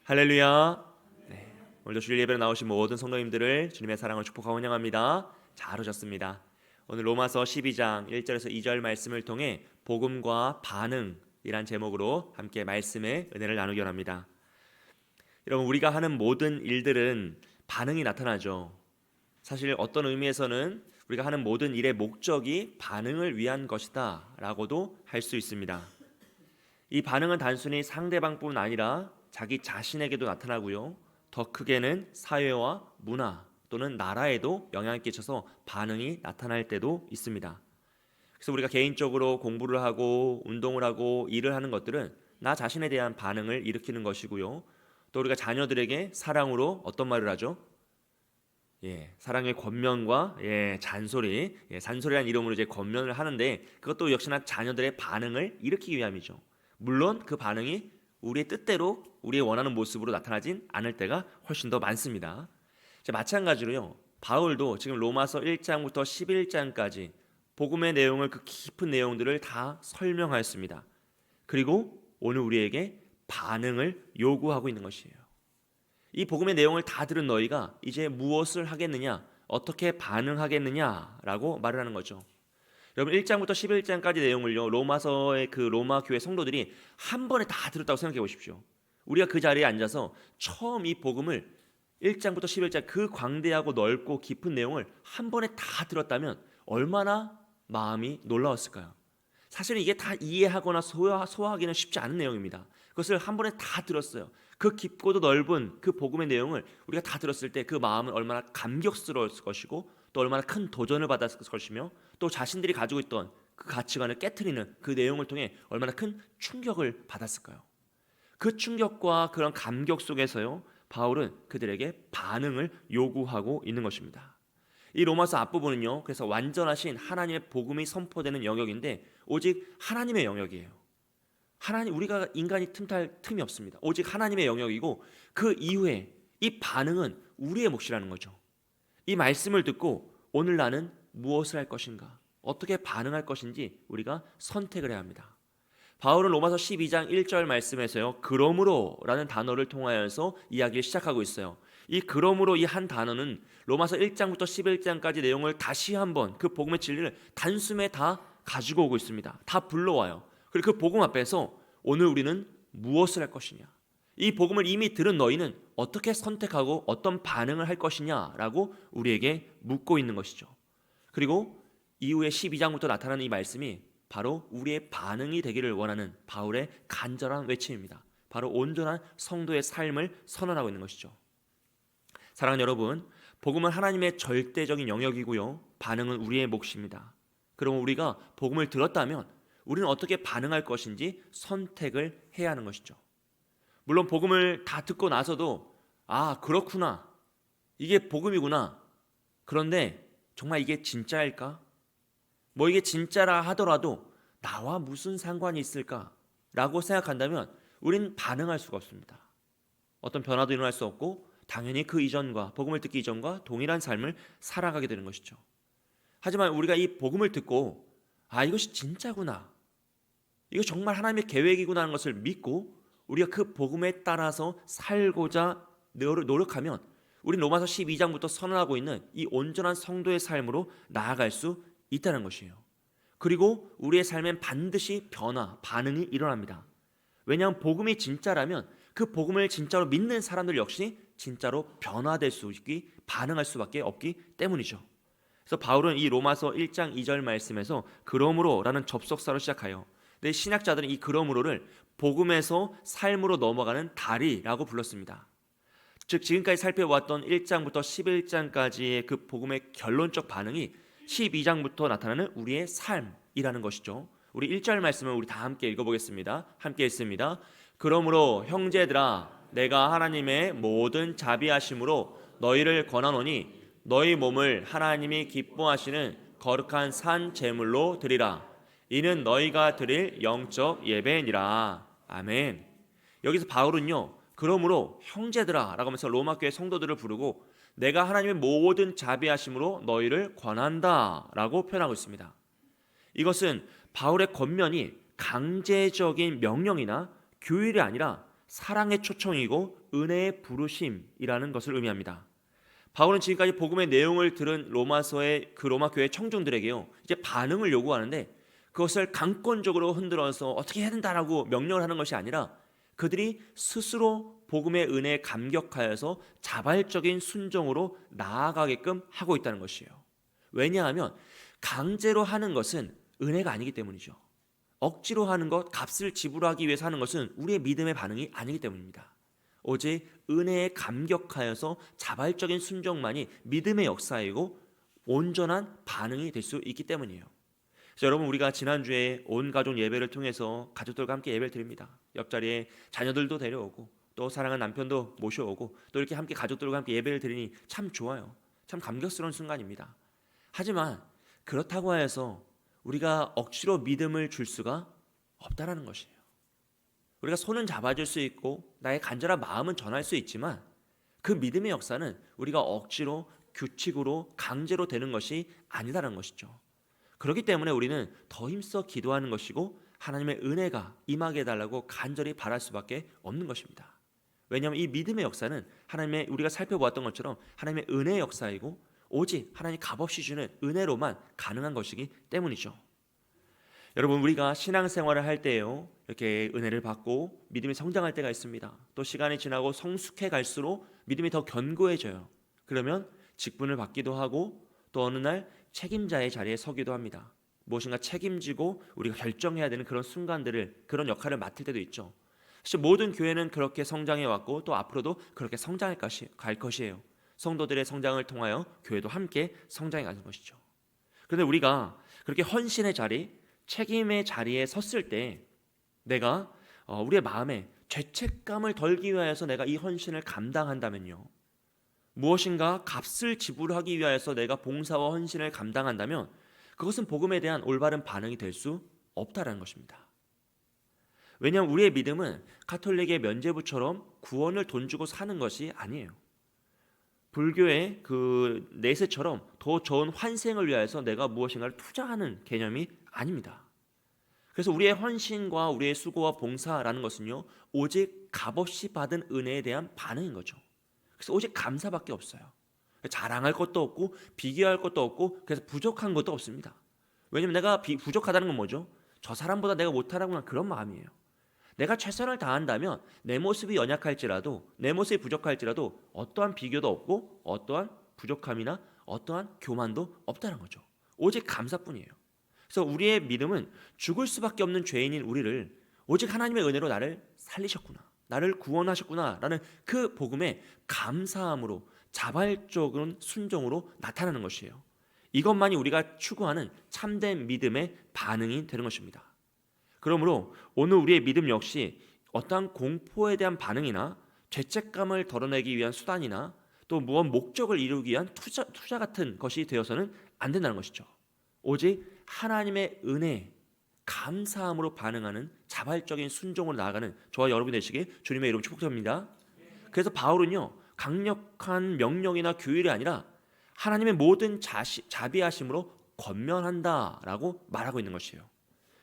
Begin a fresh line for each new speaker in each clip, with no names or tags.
할렐루야. 네, 오늘도 주일 예배로 나오신 모든 성도님들을 주님의 사랑을 축복하고 환영합니다. 잘 오셨습니다. 오늘 로마서 12장 1절에서 2절 말씀을 통해 복음과 반응이란 제목으로 함께 말씀의 은혜를 나누기 원합니다. 여러분, 우리가 하는 모든 일들은 반응이 나타나죠. 사실 어떤 의미에서는 우리가 하는 모든 일의 목적이 반응을 위한 것이다 라고도 할 수 있습니다. 이 반응은 단순히 상대방뿐 아니라 자기 자신에게도 나타나고요. 더 크게는 사회와 문화 또는 나라에도 영향을 끼쳐서 반응이 나타날 때도 있습니다. 그래서 우리가 개인적으로 공부를 하고 운동을 하고 일을 하는 것들은 나 자신에 대한 반응을 일으키는 것이고요. 또 우리가 자녀들에게 사랑으로 어떤 말을 하죠? 사랑의 권면과 잔소리, 잔소리란 이름으로 이제 권면을 하는데 그것도 역시나 자녀들의 반응을 일으키기 위함이죠. 물론 그 반응이 우리의 뜻대로 우리의 원하는 모습으로 나타나진 않을 때가 훨씬 더 많습니다. 마찬가지로요. 바울도 지금 로마서 1장부터 11장까지 복음의 내용을 그 깊은 내용들을 다 설명하였습니다. 그리고 오늘 우리에게 반응을 요구하고 있는 것이에요. 이 복음의 내용을 다 들은 너희가 이제 무엇을 하겠느냐, 어떻게 반응하겠느냐라고 말을 하는 거죠. 여러분 1장부터 11장까지 내용을요 로마서의 그 로마 교회 성도들이 한 번에 다 들었다고 생각해 보십시오. 우리가 그 자리에 앉아서 처음 이 복음을 1장부터 11장 그 광대하고 넓고 깊은 내용을 한 번에 다 들었다면 얼마나 마음이 놀라웠을까요? 사실은 이게 다 이해하거나 소화하기는 쉽지 않은 내용입니다. 그것을 한 번에 다 들었어요. 그 깊고도 넓은 그 복음의 내용을 우리가 다 들었을 때 그 마음은 얼마나 감격스러웠을 것이고 또 얼마나 큰 도전을 받았을 것이며 또 자신들이 가지고 있던 그 가치관을 깨트리는 그 내용을 통해 얼마나 큰 충격을 받았을까요? 그 충격과 그런 감격 속에서요 바울은 그들에게 반응을 요구하고 있는 것입니다. 이 로마서 앞부분은요 그래서 완전하신 하나님의 복음이 선포되는 영역인데 오직 하나님의 영역이에요. 하나님, 우리가 인간이 틈탈 틈이 없습니다. 오직 하나님의 영역이고 그 이후에 이 반응은 우리의 몫이라는 거죠. 이 말씀을 듣고 오늘 나는 무엇을 할 것인가, 어떻게 반응할 것인지 우리가 선택을 해야 합니다. 바울은 로마서 12장 1절 말씀에서요 그러므로 라는 단어를 통하여서 이야기를 시작하고 있어요. 이 그러므로 이 한 단어는 로마서 1장부터 11장까지 내용을 다시 한번 그 복음의 진리를 단숨에 다 가지고 오고 있습니다. 다 불러와요. 그리고 그 복음 앞에서 오늘 우리는 무엇을 할 것이냐, 이 복음을 이미 들은 너희는 어떻게 선택하고 어떤 반응을 할 것이냐라고 우리에게 묻고 있는 것이죠. 그리고 이후에 12장부터 나타나는 이 말씀이 바로 우리의 반응이 되기를 원하는 바울의 간절한 외침입니다. 바로 온전한 성도의 삶을 선언하고 있는 것이죠. 사랑하는 여러분, 복음은 하나님의 절대적인 영역이고요 반응은 우리의 몫입니다. 그럼 우리가 복음을 들었다면 우리는 어떻게 반응할 것인지 선택을 해야 하는 것이죠. 물론 복음을 다 듣고 나서도 아 그렇구나, 이게 복음이구나, 그런데 정말 이게 진짜일까? 뭐 이게 진짜라 하더라도 나와 무슨 상관이 있을까? 라고 생각한다면 우린 반응할 수가 없습니다. 어떤 변화도 일어날 수 없고 당연히 그 이전과 복음을 듣기 이전과 동일한 삶을 살아가게 되는 것이죠. 하지만 우리가 이 복음을 듣고 아 이것이 진짜구나, 이거 정말 하나님의 계획이구나 하는 것을 믿고 우리가 그 복음에 따라서 살고자 노력하면 우리는 로마서 12장부터 선언하고 있는 이 온전한 성도의 삶으로 나아갈 수 있다는 것이에요. 그리고 우리의 삶엔 반드시 반응이 일어납니다. 왜냐하면 복음이 진짜라면 그 복음을 진짜로 믿는 사람들 역시 진짜로 변화될 수 있기, 반응할 수밖에 없기 때문이죠. 그래서 바울은 이 로마서 1장 2절 말씀에서 그러므로 라는 접속사로 시작하여, 근데 신학자들은 이 그러므로를 복음에서 삶으로 넘어가는 다리라고 불렀습니다. 즉 지금까지 살펴보았던 1장부터 11장까지의 그 복음의 결론적 반응이 12장부터 나타나는 우리의 삶이라는 것이죠. 우리 1절 말씀을 우리 다 함께 읽어보겠습니다. 함께 읽습니다. 그러므로 형제들아 내가 하나님의 모든 자비하심으로 너희를 권하노니 너희 몸을 하나님이 기뻐하시는 거룩한 산 제물로 드리라. 이는 너희가 드릴 영적 예배니라. 아멘. 여기서 바울은요 그러므로 형제들아 라고 하면서 로마교회 성도들을 부르고 내가 하나님의 모든 자비하심으로 너희를 권한다 라고 표현하고 있습니다. 이것은 바울의 권면이 강제적인 명령이나 규율이 아니라 사랑의 초청이고 은혜의 부르심이라는 것을 의미합니다. 바울은 지금까지 복음의 내용을 들은 로마서의 그 로마 교회 청중들에게요, 이제 반응을 요구하는데 그것을 강권적으로 흔들어서 어떻게 해야 된다라고 명령을 하는 것이 아니라 그들이 스스로 복음의 은혜에 감격하여서 자발적인 순종으로 나아가게끔 하고 있다는 것이에요. 왜냐하면 강제로 하는 것은 은혜가 아니기 때문이죠. 억지로 하는 것, 값을 지불하기 위해서 하는 것은 우리의 믿음의 반응이 아니기 때문입니다. 오직 은혜에 감격하여서 자발적인 순종만이 믿음의 역사이고 온전한 반응이 될 수 있기 때문이에요. 그래서 여러분, 우리가 지난주에 온 가족 예배를 통해서 가족들과 함께 예배를 드립니다. 옆자리에 자녀들도 데려오고 또 사랑하는 남편도 모셔오고 또 이렇게 함께 가족들과 함께 예배를 드리니 참 좋아요. 참 감격스러운 순간입니다. 하지만 그렇다고 해서 우리가 억지로 믿음을 줄 수가 없다라는 것이에요. 우리가 손은 잡아줄 수 있고 나의 간절한 마음은 전할 수 있지만 그 믿음의 역사는 우리가 억지로 규칙으로 강제로 되는 것이 아니다라는 것이죠. 그렇기 때문에 우리는 더 힘써 기도하는 것이고 하나님의 은혜가 임하게 해달라고 간절히 바랄 수밖에 없는 것입니다. 왜냐하면 이 믿음의 역사는 하나님의, 우리가 살펴보았던 것처럼 하나님의 은혜의 역사이고 오직 하나님 값없이 주는 은혜로만 가능한 것이기 때문이죠. 여러분, 우리가 신앙생활을 할 때요, 이렇게 은혜를 받고 믿음이 성장할 때가 있습니다. 또 시간이 지나고 성숙해 갈수록 믿음이 더 견고해져요. 그러면 직분을 받기도 하고 또 어느 날 책임자의 자리에 서기도 합니다. 무엇인가 책임지고 우리가 결정해야 되는 그런 순간들을, 그런 역할을 맡을 때도 있죠. 사실 모든 교회는 그렇게 성장해 왔고 또 앞으로도 그렇게 성장할 것이에요. 성도들의 성장을 통하여 교회도 함께 성장해 가는 것이죠. 그런데 우리가 그렇게 헌신의 자리, 책임의 자리에 섰을 때 내가 우리의 마음에 죄책감을 덜기 위하여서 내가 이 헌신을 감당한다면요, 무엇인가 값을 지불하기 위하여서 내가 봉사와 헌신을 감당한다면 그것은 복음에 대한 올바른 반응이 될 수 없다라는 것입니다. 왜냐하면 우리의 믿음은 가톨릭의 면죄부처럼 구원을 돈 주고 사는 것이 아니에요. 불교의 그 내세처럼 더 좋은 환생을 위하여서 내가 무엇인가를 투자하는 개념이 아닙니다. 그래서 우리의 헌신과 우리의 수고와 봉사라는 것은요, 오직 값없이 받은 은혜에 대한 반응인 거죠. 그래서 오직 감사밖에 없어요. 자랑할 것도 없고 비교할 것도 없고 그래서 부족한 것도 없습니다. 왜냐하면 내가 부족하다는 건 뭐죠? 저 사람보다 내가 못하라고는 그런 마음이에요. 내가 최선을 다한다면 내 모습이 연약할지라도, 내 모습이 부족할지라도 어떠한 비교도 없고 어떠한 부족함이나 어떠한 교만도 없다는 거죠. 오직 감사뿐이에요. 그래서 우리의 믿음은 죽을 수밖에 없는 죄인인 우리를 오직 하나님의 은혜로 나를 살리셨구나, 나를 구원하셨구나 라는 그 복음에 감사함으로 자발적인 순종으로 나타나는 것이에요. 이것만이 우리가 추구하는 참된 믿음의 반응이 되는 것입니다. 그러므로 오늘 우리의 믿음 역시 어떠한 공포에 대한 반응이나 죄책감을 덜어내기 위한 수단이나 또 무엇 목적을 이루기 위한 투자 같은 것이 되어서는 안 된다는 것이죠. 오직 하나님의 은혜, 감사함으로 반응하는 자발적인 순종으로 나아가는 저와 여러분이 되시길 주님의 이름으로 축복합니다. 그래서 바울은요, 강력한 명령이나 규율이 아니라 하나님의 모든 자비하심으로 권면한다라고 말하고 있는 것이에요.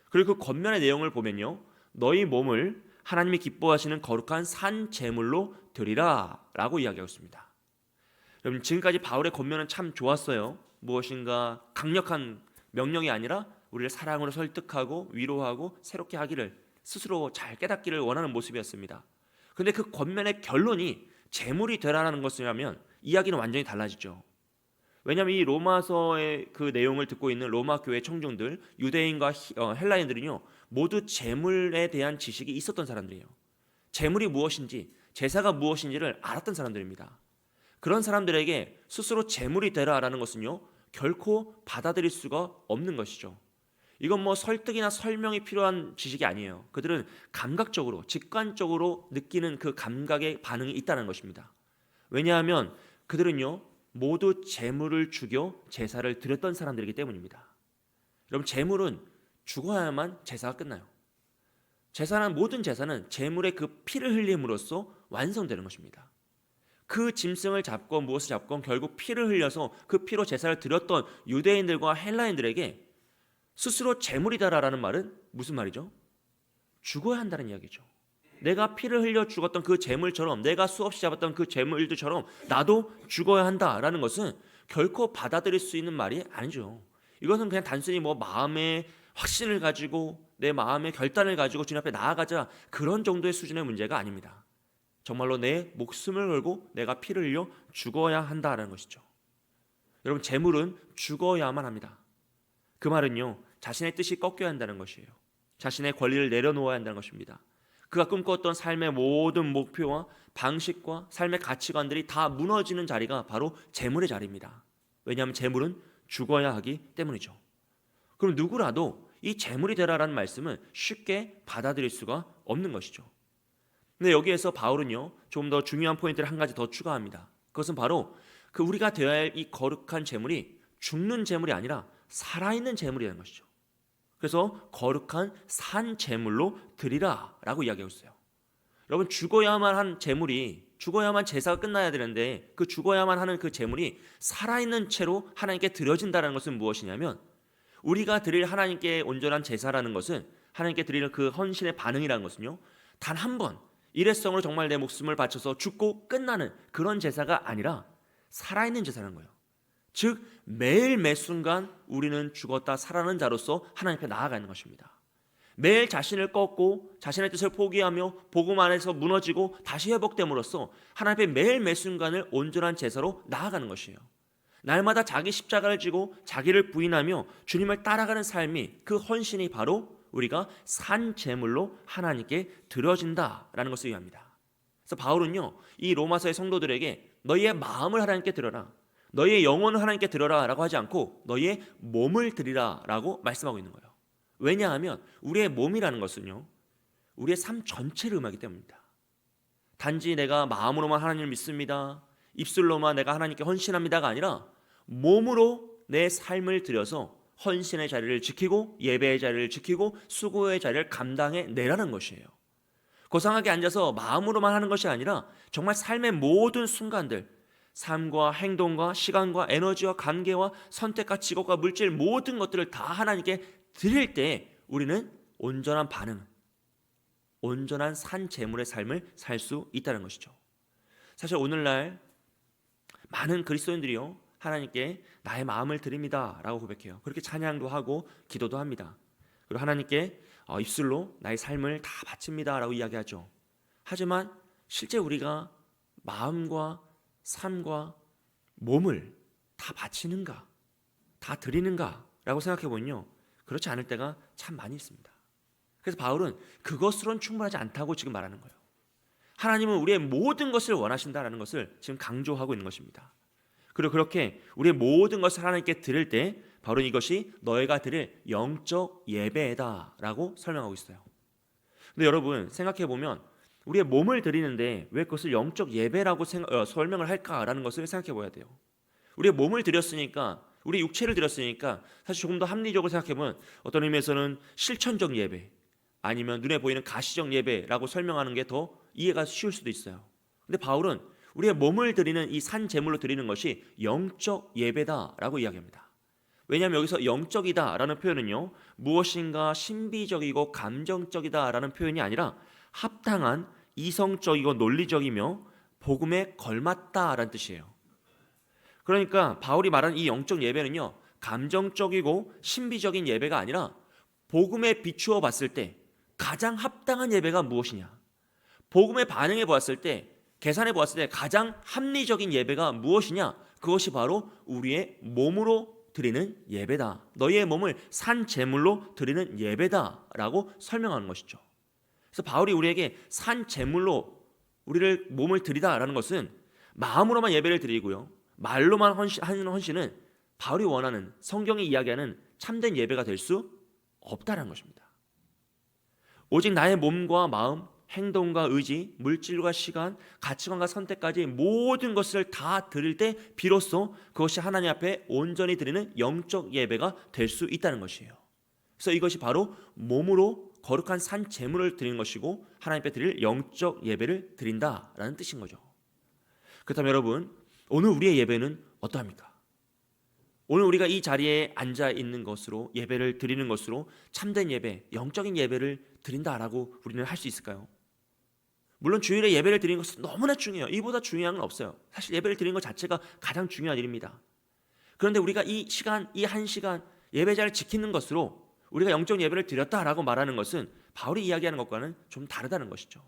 그리고 그 권면의 내용을 보면요, 너희 몸을 하나님이 기뻐하시는 거룩한 산 제물로 드리라 라고 이야기하고 있습니다. 여러분, 지금까지 바울의 권면은 참 좋았어요. 무엇인가 강력한 명령이 아니라 우리를 사랑으로 설득하고 위로하고 새롭게 하기를, 스스로 잘 깨닫기를 원하는 모습이었습니다. 그런데 그 권면의 결론이 제물이 되라는 것이라면 이야기는 완전히 달라지죠. 왜냐하면 이 로마서의 그 내용을 듣고 있는 로마 교회 청중들, 유대인과 헬라인들은요, 모두 제물에 대한 지식이 있었던 사람들이에요. 제물이 무엇인지, 제사가 무엇인지를 알았던 사람들입니다. 그런 사람들에게 스스로 제물이 되라라는 것은요, 결코 받아들일 수가 없는 것이죠. 이건 뭐 설득이나 설명이 필요한 지식이 아니에요. 그들은 감각적으로, 직관적으로 느끼는 그 감각의 반응이 있다는 것입니다. 왜냐하면 그들은요, 모두 제물을 죽여 제사를 드렸던 사람들이기 때문입니다. 여러분, 제물은 죽어야만 제사가 끝나요. 모든 제사는 제물의 그 피를 흘림으로써 완성되는 것입니다. 그 짐승을 잡건 무엇을 잡건 결국 피를 흘려서 그 피로 제사를 드렸던 유대인들과 헬라인들에게 스스로 제물이다라는 말은 무슨 말이죠? 죽어야 한다는 이야기죠. 내가 피를 흘려 죽었던 그 재물처럼, 내가 수없이 잡았던 그 재물들처럼 나도 죽어야 한다라는 것은 결코 받아들일 수 있는 말이 아니죠. 이것은 그냥 단순히 마음의 확신을 가지고 내 마음의 결단을 가지고 주님 앞에 나아가자, 그런 정도의 수준의 문제가 아닙니다. 정말로 내 목숨을 걸고 내가 피를 흘려 죽어야 한다라는 것이죠. 여러분, 재물은 죽어야만 합니다. 그 말은요, 자신의 뜻이 꺾여야 한다는 것이에요. 자신의 권리를 내려놓아야 한다는 것입니다. 그가 꿈꿨던 삶의 모든 목표와 방식과 삶의 가치관들이 다 무너지는 자리가 바로 재물의 자리입니다. 왜냐하면 재물은 죽어야 하기 때문이죠. 그럼 누구라도 이 재물이 되라라는 말씀은 쉽게 받아들일 수가 없는 것이죠. 근데 여기에서 바울은요, 조금 더 중요한 포인트를 한 가지 더 추가합니다. 그것은 바로 그 우리가 되어야 할 이 거룩한 재물이 죽는 재물이 아니라 살아있는 재물이라는 것이죠. 그래서 거룩한 산 재물로 드리라 라고 이야기하고 있어요. 여러분, 죽어야만 한 재물이, 죽어야만 제사가 끝나야 되는데 그 죽어야만 하는 그 재물이 살아있는 채로 하나님께 드려진다는 것은 무엇이냐면, 우리가 드릴 하나님께 온전한 제사라는 것은, 하나님께 드리는 그 헌신의 반응이라는 것은요, 단 한 번 일회성으로 정말 내 목숨을 바쳐서 죽고 끝나는 그런 제사가 아니라 살아있는 제사라는 거예요. 즉 매일 매 순간 우리는 죽었다 살아나는 자로서 하나님 앞에 나아가는 것입니다. 매일 자신을 꺾고 자신의 뜻을 포기하며 복음 안에서 무너지고 다시 회복됨으로써 하나님 앞에 매일 매 순간을 온전한 제사로 나아가는 것이에요. 날마다 자기 십자가를 지고 자기를 부인하며 주님을 따라가는 삶이, 그 헌신이 바로 우리가 산 제물로 하나님께 드려진다라는 것을 의미합니다. 그래서 바울은요, 이 로마서의 성도들에게 너희의 마음을 하나님께 드려라, 너희의 영혼을 하나님께 드려라 라고 하지 않고 너희의 몸을 드리라 라고 말씀하고 있는 거예요. 왜냐하면 우리의 몸이라는 것은요, 우리의 삶 전체를 의미하기 때문입니다. 단지 내가 마음으로만 하나님을 믿습니다, 입술로만 내가 하나님께 헌신합니다가 아니라 몸으로 내 삶을 들여서 헌신의 자리를 지키고 예배의 자리를 지키고 수고의 자리를 감당해 내라는 것이에요. 고상하게 앉아서 마음으로만 하는 것이 아니라 정말 삶의 모든 순간들, 삶과 행동과 시간과 에너지와 관계와 선택과 직업과 물질, 모든 것들을 다 하나님께 드릴 때 우리는 온전한 반응, 온전한 산 제물의 삶을 살 수 있다는 것이죠. 사실 오늘날 많은 그리스도인들이요, 하나님께 나의 마음을 드립니다 라고 고백해요. 그렇게 찬양도 하고 기도도 합니다. 그리고 하나님께 입술로 나의 삶을 다 바칩니다 라고 이야기하죠. 하지만 실제 우리가 마음과 삶과 몸을 다 바치는가, 다 드리는가 라고 생각해 보면요, 그렇지 않을 때가 참 많이 있습니다. 그래서 바울은 그것으로는 충분하지 않다고 지금 말하는 거예요. 하나님은 우리의 모든 것을 원하신다라는 것을 지금 강조하고 있는 것입니다. 그리고 그렇게 우리의 모든 것을 하나님께 드릴 때 바로 이것이 너희가 드릴 영적 예배다 라고 설명하고 있어요. 근데 여러분 생각해 보면 우리의 몸을 드리는데 왜 그것을 영적 예배라고 설명을 할까라는 것을 생각해 봐야 돼요. 우리의 몸을 드렸으니까, 우리 육체를 드렸으니까 사실 조금 더 합리적으로 생각해 보면 어떤 의미에서는 실천적 예배, 아니면 눈에 보이는 가시적 예배라고 설명하는 게 더 이해가 쉬울 수도 있어요. 근데 바울은 우리의 몸을 드리는 이 산 제물로 드리는 것이 영적 예배다라고 이야기합니다. 왜냐하면 여기서 영적이다라는 표현은요, 무엇인가 신비적이고 감정적이다라는 표현이 아니라 합당한 이성적이고 논리적이며 복음에 걸맞다라는 뜻이에요. 그러니까 바울이 말하는 이 영적 예배는요, 감정적이고 신비적인 예배가 아니라 복음에 비추어 봤을 때 가장 합당한 예배가 무엇이냐, 복음에 반응해 보았을 때, 계산해 보았을 때 가장 합리적인 예배가 무엇이냐, 그것이 바로 우리의 몸으로 드리는 예배다, 너희의 몸을 산 제물로 드리는 예배다라고 설명하는 것이죠. 그래서 바울이 우리에게 산 제물로 우리를 몸을 드리다라는 것은 마음으로만 예배를 드리고요, 말로만 하는 헌신은 바울이 원하는, 성경이 이야기하는 참된 예배가 될 수 없다는 것입니다. 오직 나의 몸과 마음, 행동과 의지, 물질과 시간, 가치관과 선택까지 모든 것을 다 드릴 때 비로소 그것이 하나님 앞에 온전히 드리는 영적 예배가 될 수 있다는 것이에요. 그래서 이것이 바로 몸으로 거룩한 산 제물을 드리는 것이고 하나님 앞에 드릴 영적 예배를 드린다라는 뜻인 거죠. 그렇다면 여러분, 오늘 우리의 예배는 어떠합니까? 오늘 우리가 이 자리에 앉아 있는 것으로, 예배를 드리는 것으로 참된 예배, 영적인 예배를 드린다라고 우리는 할 수 있을까요? 물론 주일에 예배를 드리는 것은 너무나 중요해요. 이보다 중요한 건 없어요. 사실 예배를 드리는 것 자체가 가장 중요한 일입니다. 그런데 우리가 이 시간, 이 한 시간 예배자를 지키는 것으로 우리가 영적 예배를 드렸다라고 말하는 것은 바울이 이야기하는 것과는 좀 다르다는 것이죠.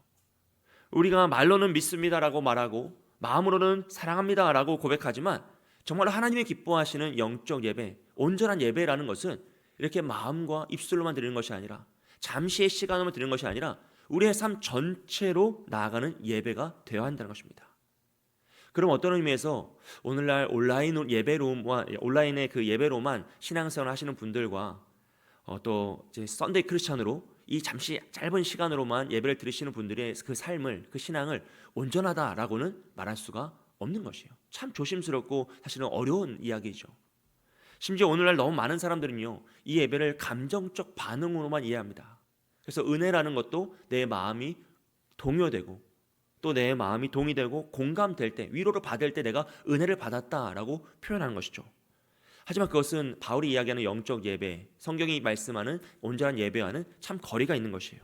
우리가 말로는 믿습니다라고 말하고 마음으로는 사랑합니다라고 고백하지만 정말로 하나님이 기뻐하시는 영적 예배, 온전한 예배라는 것은 이렇게 마음과 입술로만 드리는 것이 아니라 잠시의 시간으로만 드리는 것이 아니라 우리의 삶 전체로 나아가는 예배가 되어야 한다는 것입니다. 그럼 어떤 의미에서 오늘날 온라인의 그 예배로만 신앙생활 하시는 분들과 또 이제 썬데이 크리스천으로 이 잠시 짧은 시간으로만 예배를 드리시는 분들의 그 삶을, 그 신앙을 온전하다라고는 말할 수가 없는 것이에요. 참 조심스럽고 사실은 어려운 이야기죠. 심지어 오늘날 너무 많은 사람들은요, 이 예배를 감정적 반응으로만 이해합니다. 그래서 은혜라는 것도 내 마음이 동요되고 또 내 마음이 동의되고 공감될 때, 위로를 받을 때 내가 은혜를 받았다라고 표현하는 것이죠. 하지만 그것은 바울이 이야기하는 영적 예배, 성경이 말씀하는 온전한 예배와는 참 거리가 있는 것이에요.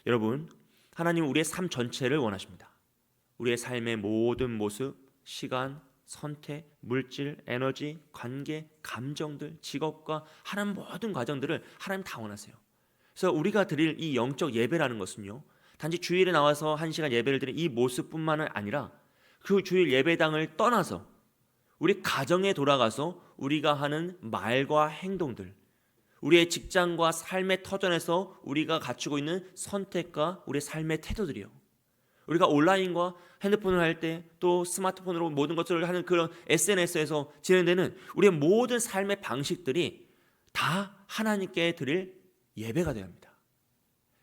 여러분, 하나님은 우리의 삶 전체를 원하십니다. 우리의 삶의 모든 모습, 시간, 선택, 물질, 에너지, 관계, 감정들, 직업과 하는 모든 과정들을 하나님 다 원하세요. 그래서 우리가 드릴 이 영적 예배라는 것은요, 단지 주일에 나와서 한 시간 예배를 드리는 이 모습뿐만 아니라 그 주일 예배당을 떠나서 우리 가정에 돌아가서 우리가 하는 말과 행동들, 우리의 직장과 삶의 터전에서 우리가 갖추고 있는 선택과 우리의 삶의 태도들이요, 우리가 온라인과 핸드폰을 할 때 또 스마트폰으로 모든 것들을 하는 그런 SNS에서 진행되는 우리의 모든 삶의 방식들이 다 하나님께 드릴 예배가 되어야 합니다.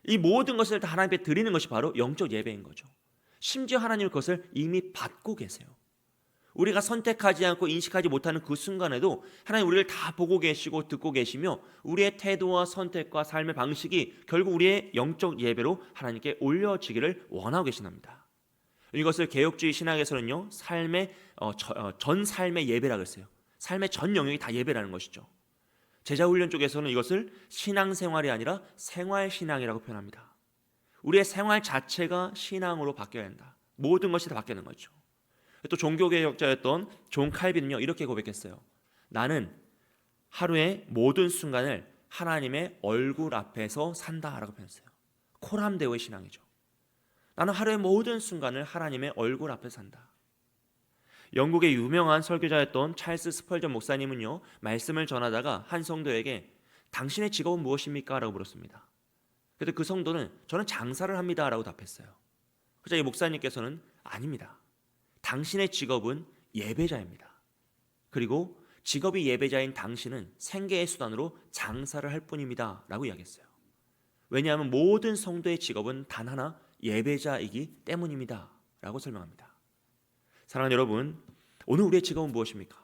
이 모든 것을 다 하나님께 드리는 것이 바로 영적 예배인 거죠. 심지어 하나님은 그것을 이미 받고 계세요. 우리가 선택하지 않고 인식하지 못하는 그 순간에도 하나님 우리를 다 보고 계시고 듣고 계시며 우리의 태도와 선택과 삶의 방식이 결국 우리의 영적 예배로 하나님께 올려지기를 원하고 계시답니다. 이것을 개혁주의 신학에서는요, 전 삶의 예배라고 했어요. 삶의 전 영역이 다 예배라는 것이죠. 제자훈련 쪽에서는 이것을 신앙생활이 아니라 생활신앙이라고 표현합니다. 우리의 생활 자체가 신앙으로 바뀌어야 한다. 모든 것이 다 바뀌는 거죠. 또 종교개혁자였던 존 칼빈은요, 이렇게 고백했어요. 나는 하루의 모든 순간을 하나님의 얼굴 앞에서 산다라고 표현했어요. 코람데오의 신앙이죠. 나는 하루의 모든 순간을 하나님의 얼굴 앞에 산다. 영국의 유명한 설교자였던 찰스 스펄전 목사님은요, 말씀을 전하다가 한 성도에게 당신의 직업은 무엇입니까? 라고 물었습니다. 그래서 그 성도는 저는 장사를 합니다 라고 답했어요. 그래서 이 목사님께서는 아닙니다. 당신의 직업은 예배자입니다. 그리고 직업이 예배자인 당신은 생계의 수단으로 장사를 할 뿐입니다 라고 이야기했어요. 왜냐하면 모든 성도의 직업은 단 하나, 예배자이기 때문입니다 라고 설명합니다. 사랑하는 여러분, 오늘 우리의 직업은 무엇입니까?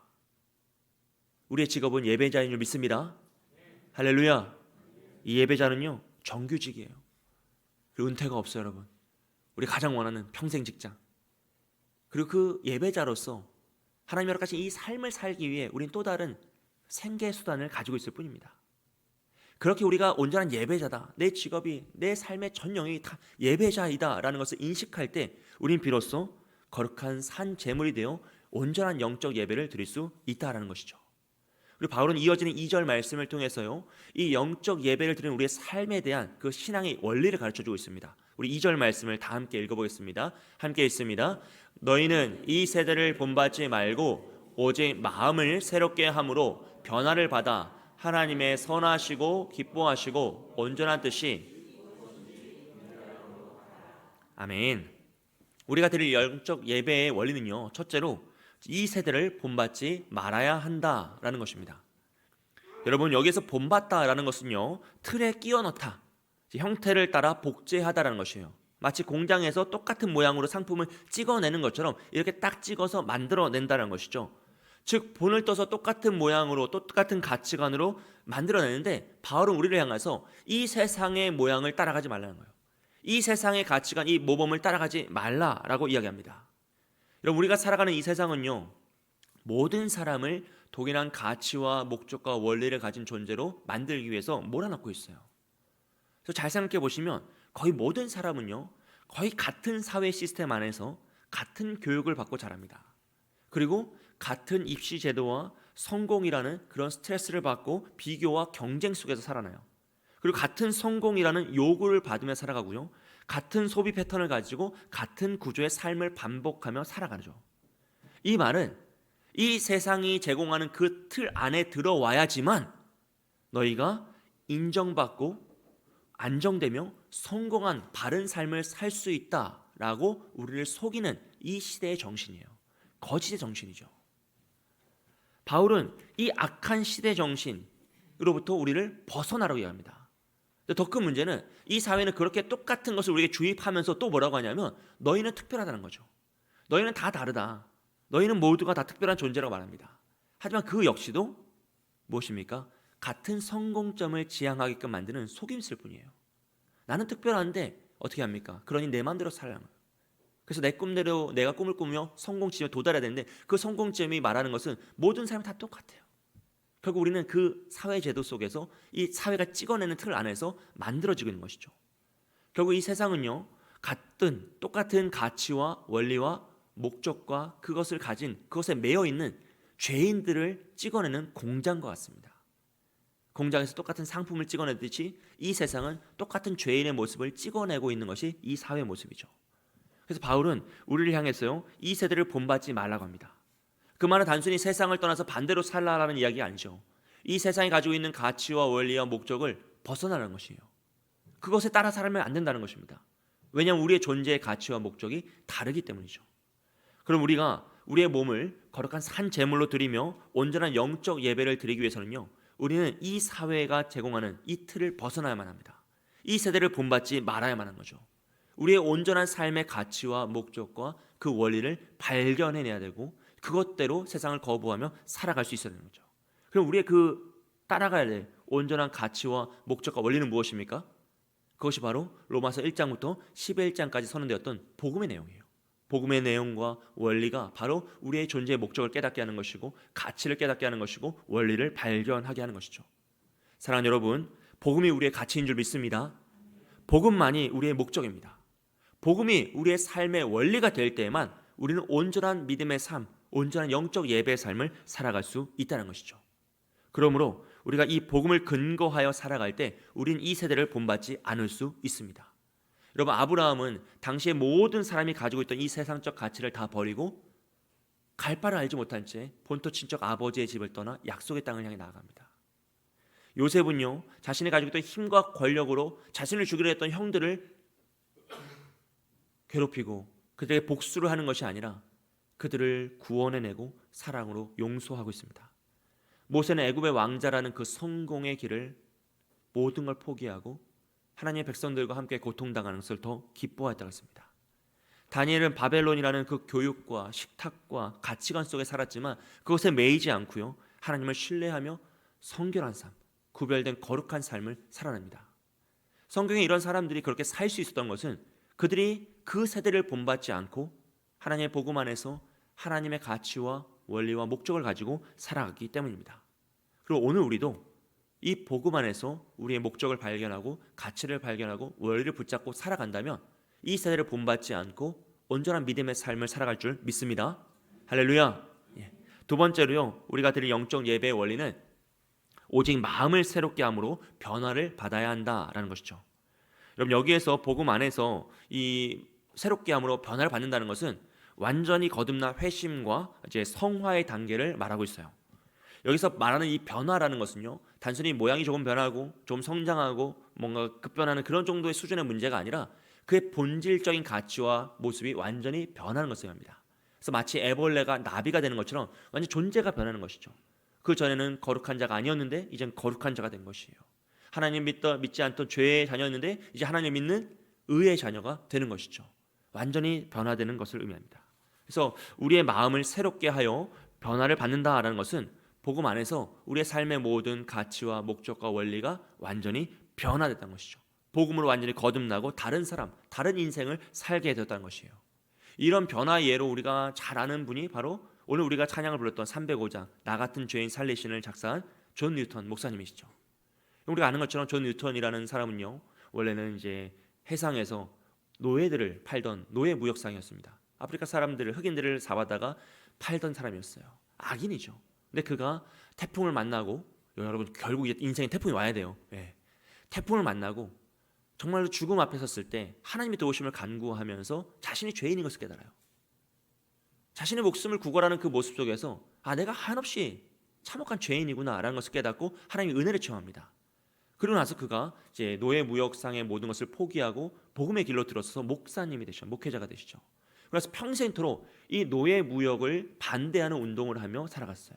우리의 직업은 예배자인 줄 믿습니다. 할렐루야. 이 예배자는요, 정규직이에요. 그리고 은퇴가 없어요. 여러분, 우리 가장 원하는 평생 직장. 그리고 그 예배자로서 하나님 여러 가지 이 삶을 살기 위해 우린 또 다른 생계 수단을 가지고 있을 뿐입니다. 그렇게 우리가 온전한 예배자다, 내 직업이 내 삶의 전 영역이 다 예배자이다 라는 것을 인식할 때 우린 비로소 거룩한 산 제물이 되어 온전한 영적 예배를 드릴 수 있다라는 것이죠. 그리고 바울은 이어지는 2절 말씀을 통해서요, 이 영적 예배를 드리는 우리의 삶에 대한 그 신앙의 원리를 가르쳐주고 있습니다. 우리 2절 말씀을 다 함께 읽어보겠습니다. 함께 읽습니다. 너희는 이 세대를 본받지 말고 오직 마음을 새롭게 함으로 변화를 받아 하나님의 선하시고 기뻐하시고 온전한 뜻이 아멘. 우리가 드릴 영적 예배의 원리는요, 첫째로 이 세대를 본받지 말아야 한다라는 것입니다. 여러분, 여기서 본받다라는 것은요, 틀에 끼워 넣다, 형태를 따라 복제하다라는 것이에요. 마치 공장에서 똑같은 모양으로 상품을 찍어내는 것처럼 이렇게 딱 찍어서 만들어낸다는 것이죠. 즉, 본을 떠서 똑같은 모양으로 똑같은 가치관으로 만들어내는데 바울은 우리를 향해서 이 세상의 모양을 따라가지 말라는 거예요. 이 세상의 가치관, 이 모범을 따라가지 말라라고 이야기합니다. 여러분, 우리가 살아가는 이 세상은요, 모든 사람을 동일한 가치와 목적과 원리를 가진 존재로 만들기 위해서 몰아넣고 있어요. 그래서 잘 생각해 보시면 거의 모든 사람은요, 거의 같은 사회 시스템 안에서 같은 교육을 받고 자랍니다. 그리고 같은 입시 제도와 성공이라는 그런 스트레스를 받고 비교와 경쟁 속에서 살아나요. 그리고 같은 성공이라는 요구를 받으며 살아가고요. 같은 소비 패턴을 가지고 같은 구조의 삶을 반복하며 살아가죠. 이 말은 이 세상이 제공하는 그 틀 안에 들어와야지만 너희가 인정받고 안정되며 성공한 바른 삶을 살 수 있다라고 우리를 속이는 이 시대의 정신이에요. 거짓의 정신이죠. 바울은 이 악한 시대 정신으로부터 우리를 벗어나라고 이야기합니다. 더 큰 문제는 이 사회는 그렇게 똑같은 것을 우리에게 주입하면서 또 뭐라고 하냐면 너희는 특별하다는 거죠. 너희는 다 다르다. 너희는 모두가 다 특별한 존재라고 말합니다. 하지만 그 역시도 무엇입니까? 같은 성공점을 지향하게끔 만드는 속임수일 뿐이에요. 나는 특별한데 어떻게 합니까? 그러니 내 마음대로 살아요. 그래서 내 꿈대로 내가 꿈을 꾸며 성공지점에 도달해야 되는데 그 성공점이 말하는 것은 모든 사람이 다 똑같아요. 결국 우리는 그 사회제도 속에서 이 사회가 찍어내는 틀 안에서 만들어지고 있는 것이죠. 결국 이 세상은요, 똑같은 가치와 원리와 목적과 그것을 가진, 그것에 매여 있는 죄인들을 찍어내는 공장과 같습니다. 공장에서 똑같은 상품을 찍어내듯이 이 세상은 똑같은 죄인의 모습을 찍어내고 있는 것이 이 사회의 모습이죠. 그래서 바울은 우리를 향해서요, 이 세대를 본받지 말라고 합니다. 그 말은 단순히 세상을 떠나서 반대로 살라라는 이야기가 아니죠. 이 세상이 가지고 있는 가치와 원리와 목적을 벗어나는 것이에요. 그것에 따라 살면 안 된다는 것입니다. 왜냐하면 우리의 존재의 가치와 목적이 다르기 때문이죠. 그럼 우리가 우리의 몸을 거룩한 산 제물로 드리며 온전한 영적 예배를 드리기 위해서는요, 우리는 이 사회가 제공하는 이 틀을 벗어나야만 합니다. 이 세대를 본받지 말아야만 하는 거죠. 우리의 온전한 삶의 가치와 목적과 그 원리를 발견해내야 되고 그것대로 세상을 거부하며 살아갈 수 있어야 되는 거죠. 그럼 우리의 그 따라가야 될 온전한 가치와 목적과 원리는 무엇입니까? 그것이 바로 로마서 1장부터 11장까지 선언되었던 복음의 내용이에요. 복음의 내용과 원리가 바로 우리의 존재의 목적을 깨닫게 하는 것이고 가치를 깨닫게 하는 것이고 원리를 발견하게 하는 것이죠. 사랑하는 여러분, 복음이 우리의 가치인 줄 믿습니다. 복음만이 우리의 목적입니다. 복음이 우리의 삶의 원리가 될 때에만 우리는 온전한 믿음의 삶, 온전한 영적 예배의 삶을 살아갈 수 있다는 것이죠. 그러므로 우리가 이 복음을 근거하여 살아갈 때 우린 이 세대를 본받지 않을 수 있습니다. 여러분, 아브라함은 당시의 모든 사람이 가지고 있던 이 세상적 가치를 다 버리고 갈 바를 알지 못한 채 본토 친척 아버지의 집을 떠나 약속의 땅을 향해 나아갑니다. 요셉은요, 자신이 가지고 있던 힘과 권력으로 자신을 죽이려 했던 형들을 괴롭히고 그들에게 복수를 하는 것이 아니라 그들을 구원해내고 사랑으로 용서하고 있습니다. 모세는 애굽의 왕자라는 그 성공의 길을 모든 걸 포기하고 하나님의 백성들과 함께 고통당하는 것을 더 기뻐했다고 했습니다. 다니엘은 바벨론이라는 그 교육과 식탁과 가치관 속에 살았지만 그것에 매이지 않고요, 하나님을 신뢰하며 성결한 삶, 구별된 거룩한 삶을 살아냅니다. 성경에 이런 사람들이 그렇게 살 수 있었던 것은 그들이 그 세대를 본받지 않고 하나님의 복음 안에서 하나님의 가치와 원리와 목적을 가지고 살아가기 때문입니다. 그리고 오늘 우리도 이 복음 안에서 우리의 목적을 발견하고 가치를 발견하고 원리를 붙잡고 살아간다면 이 세대를 본받지 않고 온전한 믿음의 삶을 살아갈 줄 믿습니다. 할렐루야. 두 번째로요, 우리가 드릴 영적 예배의 원리는 오직 마음을 새롭게 함으로 변화를 받아야 한다라는 것이죠. 여러분, 여기에서 복음 안에서 이 새롭게 함으로 변화를 받는다는 것은 완전히 거듭난 회심과 이제 성화의 단계를 말하고 있어요. 여기서 말하는 이 변화라는 것은요, 단순히 모양이 조금 변하고 좀 성장하고 뭔가 급변하는 그런 정도의 수준의 문제가 아니라 그의 본질적인 가치와 모습이 완전히 변하는 것을 말합니다. 그래서 마치 애벌레가 나비가 되는 것처럼 완전 존재가 변하는 것이죠. 그 전에는 거룩한 자가 아니었는데 이젠 거룩한 자가 된 것이에요. 하나님 믿지 않던 죄의 자녀였는데 이제 하나님 믿는 의의 자녀가 되는 것이죠. 완전히 변화되는 것을 의미합니다. 그래서 우리의 마음을 새롭게 하여 변화를 받는다라는 것은 복음 안에서 우리의 삶의 모든 가치와 목적과 원리가 완전히 변화됐다는 것이죠. 복음으로 완전히 거듭나고 다른 사람, 다른 인생을 살게 되었다는 것이에요. 이런 변화의 예로 우리가 잘 아는 분이 바로 오늘 우리가 찬양을 불렀던 305장 나 같은 죄인 살리신을 작사한 존 뉴턴 목사님이시죠. 우리가 아는 것처럼 존 뉴턴이라는 사람은요, 원래는 이제 해상에서 노예들을 팔던 노예 무역상이었습니다. 아프리카 사람들을, 흑인들을 잡아다가 팔던 사람이었어요. 악인이죠. 근데 그가 태풍을 만나고, 여러분 결국 이제 인생에 태풍이 와야 돼요. 예. 태풍을 만나고 정말로 죽음 앞에 섰을 때 하나님의 도우심을 간구하면서 자신이 죄인인 것을 깨달아요. 자신의 목숨을 구걸하는 그 모습 속에서 내가 한없이 참혹한 죄인이구나 라는 것을 깨닫고 하나님의 은혜를 체험합니다. 그러고 나서 그가 이제 노예 무역상의 모든 것을 포기하고 복음의 길로 들어서서 목사님이 되시죠. 목회자가 되시죠. 그래서 평생토록 이 노예 무역을 반대하는 운동을 하며 살아갔어요.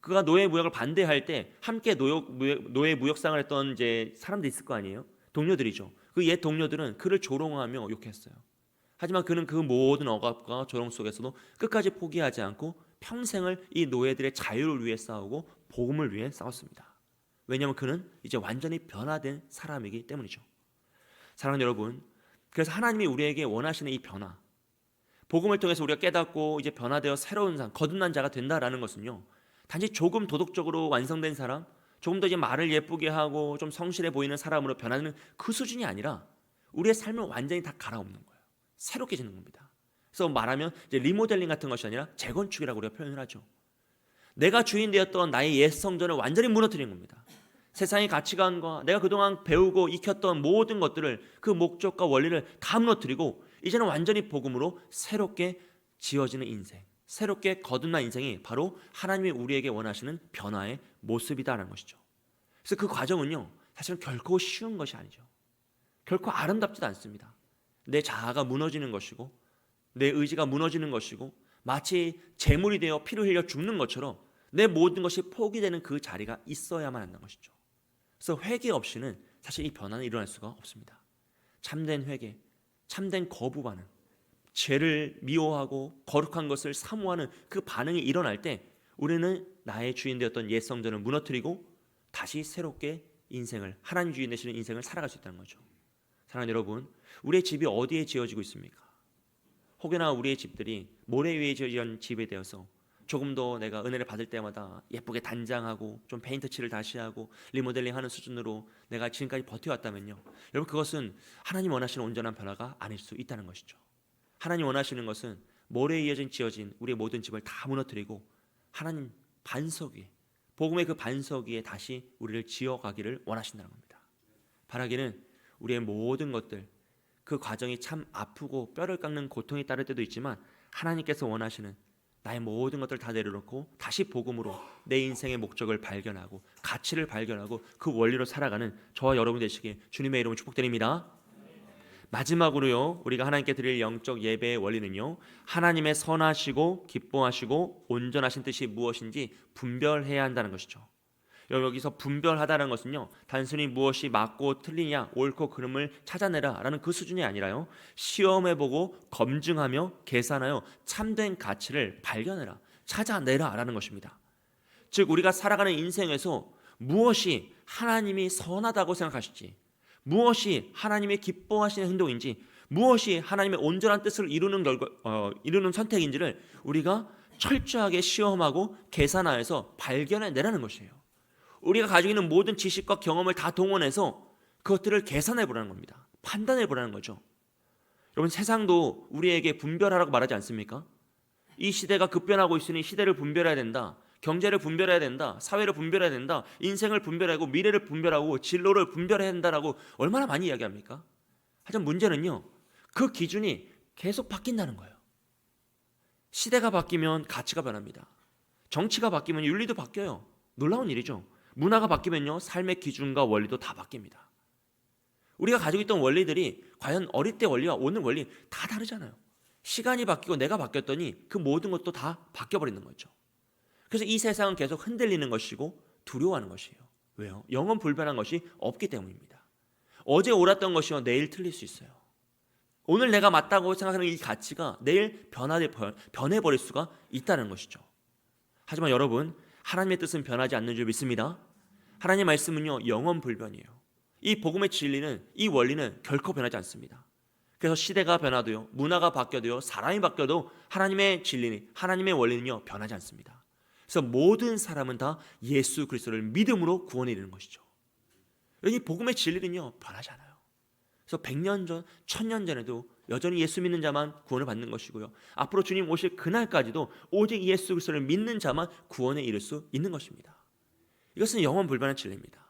그가 노예 무역을 반대할 때 함께 노예 무역상을 했던 이제 사람들이 있을 거 아니에요. 동료들이죠. 그 옛 동료들은 그를 조롱하며 욕했어요. 하지만 그는 그 모든 억압과 조롱 속에서도 끝까지 포기하지 않고 평생을 이 노예들의 자유를 위해 싸우고 복음을 위해 싸웠습니다. 왜냐하면 그는 이제 완전히 변화된 사람이기 때문이죠. 사랑하는 여러분, 그래서 하나님이 우리에게 원하시는 이 변화, 복음을 통해서 우리가 깨닫고 이제 변화되어 새로운 삶, 거듭난 자가 된다라는 것은요, 단지 조금 도덕적으로 완성된 사람, 조금 더 이제 말을 예쁘게 하고 좀 성실해 보이는 사람으로 변하는 그 수준이 아니라 우리의 삶을 완전히 다 갈아엎는 거예요. 새롭게 지는 겁니다. 그래서 말하면 이제 리모델링 같은 것이 아니라 재건축이라고 우리가 표현을 하죠. 내가 주인 되었던 나의 옛 성전을 완전히 무너뜨린 겁니다. 세상의 가치관과 내가 그동안 배우고 익혔던 모든 것들을, 그 목적과 원리를 다 무너뜨리고 이제는 완전히 복음으로 새롭게 지어지는 인생, 새롭게 거듭난 인생이 바로 하나님이 우리에게 원하시는 변화의 모습이다라는 것이죠. 그래서 그 과정은요, 사실은 결코 쉬운 것이 아니죠. 결코 아름답지도 않습니다. 내 자아가 무너지는 것이고 내 의지가 무너지는 것이고 마치 재물이 되어 피를 흘려 죽는 것처럼 내 모든 것이 포기되는 그 자리가 있어야만 한다는 것이죠. 그래서 회개 없이는 사실 이 변화는 일어날 수가 없습니다. 참된 회개, 참된 거부 반응, 죄를 미워하고 거룩한 것을 사모하는 그 반응이 일어날 때 우리는 나의 주인 되었던 옛 성전을 무너뜨리고 다시 새롭게 인생을, 하나님 주인 되시는 인생을 살아갈 수 있다는 거죠. 사랑하는 여러분, 우리의 집이 어디에 지어지고 있습니까? 혹여나 우리의 집들이 모래 위에 지어진 집에 되어서 조금 더 내가 은혜를 받을 때마다 예쁘게 단장하고 좀 페인트 칠을 다시 하고 리모델링하는 수준으로 내가 지금까지 버텨왔다면요, 여러분 그것은 하나님 원하시는 온전한 변화가 아닐 수 있다는 것이죠. 하나님 원하시는 것은 모래에 이어진 지어진 우리의 모든 집을 다 무너뜨리고 하나님 반석 위에, 복음의 그 반석 위에 다시 우리를 지어가기를 원하신다는 겁니다. 바라기는 우리의 모든 것들, 그 과정이 참 아프고 뼈를 깎는 고통이 따를 때도 있지만 하나님께서 원하시는 나의 모든 것들 다 내려놓고 다시 복음으로 내 인생의 목적을 발견하고 가치를 발견하고 그 원리로 살아가는 저와 여러분 되시길 주님의 이름으로 축복드립니다. 마지막으로요, 우리가 하나님께 드릴 영적 예배의 원리는요, 하나님의 선하시고 기뻐하시고 온전하신 뜻이 무엇인지 분별해야 한다는 것이죠. 여기서 분별하다는 것은요, 단순히 무엇이 맞고 틀리냐, 옳고 그름을 찾아내라 라는 그 수준이 아니라요, 시험해보고 검증하며 계산하여 참된 가치를 발견해라, 찾아내라 라는 것입니다. 즉 우리가 살아가는 인생에서 무엇이 하나님이 선하다고 생각하실지, 무엇이 하나님의 기뻐하시는 행동인지, 무엇이 하나님의 온전한 뜻을 이루는 선택인지를 우리가 철저하게 시험하고 계산하여서 발견해내라는 것이에요. 우리가 가지고 있는 모든 지식과 경험을 다 동원해서 그것들을 계산해보라는 겁니다. 판단해보라는 거죠. 여러분, 세상도 우리에게 분별하라고 말하지 않습니까? 이 시대가 급변하고 있으니 시대를 분별해야 된다, 경제를 분별해야 된다, 사회를 분별해야 된다, 인생을 분별하고 미래를 분별하고 진로를 분별해야 된다라고 얼마나 많이 이야기합니까? 하지만 문제는요, 그 기준이 계속 바뀐다는 거예요. 시대가 바뀌면 가치가 변합니다. 정치가 바뀌면 윤리도 바뀌어요. 놀라운 일이죠. 문화가 바뀌면요, 삶의 기준과 원리도 다 바뀝니다. 우리가 가지고 있던 원리들이 과연 어릴 때 원리와 오늘 원리 다 다르잖아요. 시간이 바뀌고 내가 바뀌었더니 그 모든 것도 다 바뀌어버리는 거죠. 그래서 이 세상은 계속 흔들리는 것이고 두려워하는 것이에요. 왜요? 영원 불변한 것이 없기 때문입니다. 어제 옳았던 것이요, 내일 틀릴 수 있어요. 오늘 내가 맞다고 생각하는 이 가치가 내일 변해버릴 수가 있다는 것이죠. 하지만 여러분, 하나님의 뜻은 변하지 않는 줄 믿습니다. 하나님의 말씀은요, 영원 불변이에요. 이 복음의 진리는, 이 원리는 결코 변하지 않습니다. 그래서 시대가 변화도요, 문화가 바뀌어도요, 사람이 바뀌어도 하나님의 진리는, 하나님의 원리는요, 변하지 않습니다. 그래서 모든 사람은 다 예수 그리스도를 믿음으로 구원에 이르는 것이죠. 이 복음의 진리는요, 변하지 않아요. 그래서 100년 전, 1000년 전에도 여전히 예수 믿는 자만 구원을 받는 것이고요. 앞으로 주님 오실 그날까지도 오직 예수 그리스도를 믿는 자만 구원에 이를 수 있는 것입니다. 이것은 영원 불변의 진리입니다.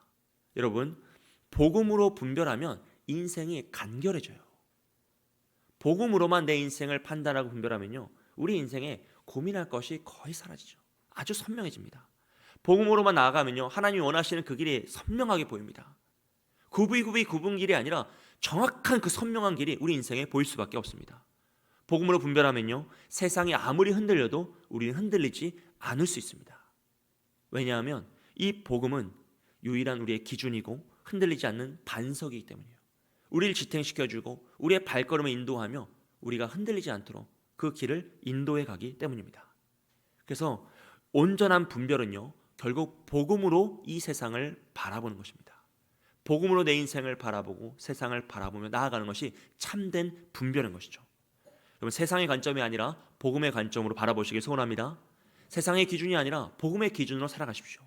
여러분, 복음으로 분별하면 인생이 간결해져요. 복음으로만 내 인생을 판단하고 분별하면요, 우리 인생에 고민할 것이 거의 사라지죠. 아주 선명해집니다. 복음으로만 나아가면요, 하나님이 원하시는 그 길이 선명하게 보입니다. 구비구비 굽은 길이 아니라 정확한 그 선명한 길이 우리 인생에 보일 수밖에 없습니다. 복음으로 분별하면요, 세상이 아무리 흔들려도 우리는 흔들리지 않을 수 있습니다. 왜냐하면 이 복음은 유일한 우리의 기준이고 흔들리지 않는 반석이기 때문이에요. 우리를 지탱시켜주고 우리의 발걸음을 인도하며 우리가 흔들리지 않도록 그 길을 인도해 가기 때문입니다. 그래서 온전한 분별은요, 결국 복음으로 이 세상을 바라보는 것입니다. 복음으로 내 인생을 바라보고 세상을 바라보며 나아가는 것이 참된 분별인 것이죠. 여러분, 세상의 관점이 아니라 복음의 관점으로 바라보시길 소원합니다. 세상의 기준이 아니라 복음의 기준으로 살아가십시오.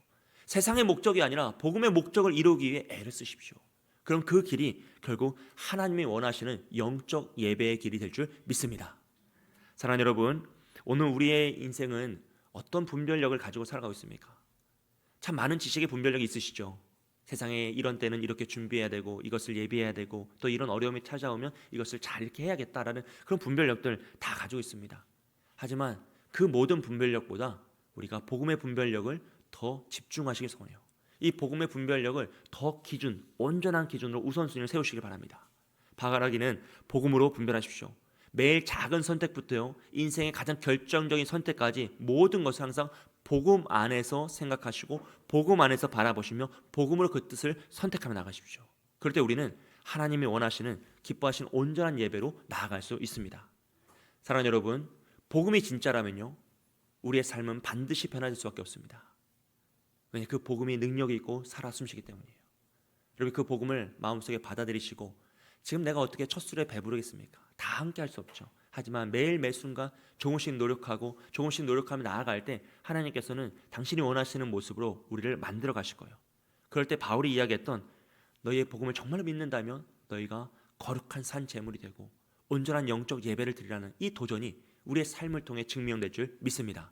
세상의 목적이 아니라 복음의 목적을 이루기 위해 애를 쓰십시오. 그럼 그 길이 결국 하나님이 원하시는 영적 예배의 길이 될 줄 믿습니다. 사랑하는 여러분, 오늘 우리의 인생은 어떤 분별력을 가지고 살아가고 있습니까? 참 많은 지식의 분별력이 있으시죠. 세상에 이런 때는 이렇게 준비해야 되고 이것을 예비해야 되고 또 이런 어려움이 찾아오면 이것을 잘 이렇게 해야겠다라는 그런 분별력들 다 가지고 있습니다. 하지만 그 모든 분별력보다 우리가 복음의 분별력을 더 집중하시길 소원해요. 이 복음의 분별력을 더 온전한 기준으로 우선순위를 세우시길 바랍니다. 바라기는 복음으로 분별하십시오. 매일 작은 선택부터요, 인생의 가장 결정적인 선택까지 모든 것을 항상 복음 안에서 생각하시고 복음 안에서 바라보시며 복음으로 그 뜻을 선택하며 나가십시오. 그럴 때 우리는 하나님이 원하시는 기뻐하시는 온전한 예배로 나아갈 수 있습니다. 사랑하는 여러분, 복음이 진짜라면요, 우리의 삶은 반드시 변화될 수밖에 없습니다. 왜냐하면 그 복음이 능력이 있고 살아 숨쉬기 때문이에요. 여러분, 그 복음을 마음속에 받아들이시고 지금 내가 어떻게 첫 술에 배부르겠습니까? 다 함께 할 수 없죠. 하지만 매일 매 순간 조금씩 노력하고 조금씩 노력하며 나아갈 때 하나님께서는 당신이 원하시는 모습으로 우리를 만들어 가실 거예요. 그럴 때 바울이 이야기했던 너희의 복음을 정말로 믿는다면 너희가 거룩한 산 제물이 되고 온전한 영적 예배를 드리라는 이 도전이 우리의 삶을 통해 증명될 줄 믿습니다.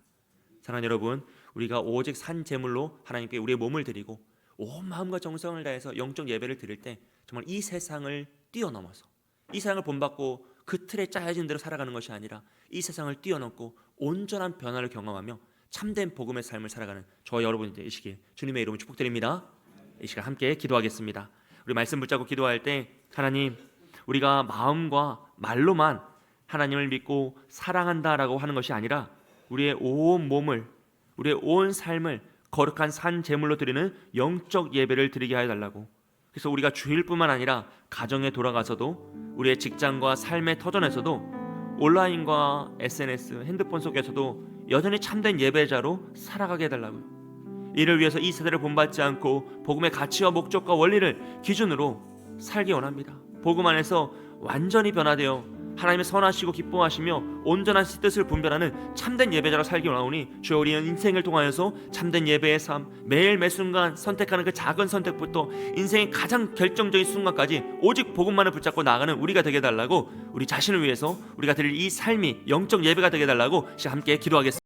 사랑하는 여러분, 우리가 오직 산 제물로 하나님께 우리의 몸을 드리고 온 마음과 정성을 다해서 영적 예배를 드릴 때 정말 이 세상을 뛰어넘어서 이 세상을 본받고 그 틀에 짜여진 대로 살아가는 것이 아니라 이 세상을 뛰어넘고 온전한 변화를 경험하며 참된 복음의 삶을 살아가는 저와 여러분이 되시길 주님의 이름으로 축복드립니다. 이 시간 함께 기도하겠습니다. 우리 말씀 붙잡고 기도할 때 하나님, 우리가 마음과 말로만 하나님을 믿고 사랑한다라고 하는 것이 아니라 우리의 온 몸을, 우리의 온 삶을 거룩한 산 제물로 드리는 영적 예배를 드리게 하여 달라고. 그래서 우리가 주일뿐만 아니라 가정에 돌아가서도 우리의 직장과 삶의 터전에서도 온라인과 SNS, 핸드폰 속에서도 여전히 참된 예배자로 살아가게 해달라고요. 이를 위해서 이 세대를 본받지 않고 복음의 가치와 목적과 원리를 기준으로 살기 원합니다. 복음 안에서 완전히 변화되어 하나님의 선하시고 기뻐하시며 온전한 뜻을 분별하는 참된 예배자로 살기 원하오니 주여, 우리는 인생을 통하여서 참된 예배의 삶, 매일 매 순간 선택하는 그 작은 선택부터 인생의 가장 결정적인 순간까지 오직 복음만을 붙잡고 나아가는 우리가 되게 해달라고, 우리 자신을 위해서 우리가 드릴 이 삶이 영적 예배가 되게 해달라고 함께 기도하겠습니다.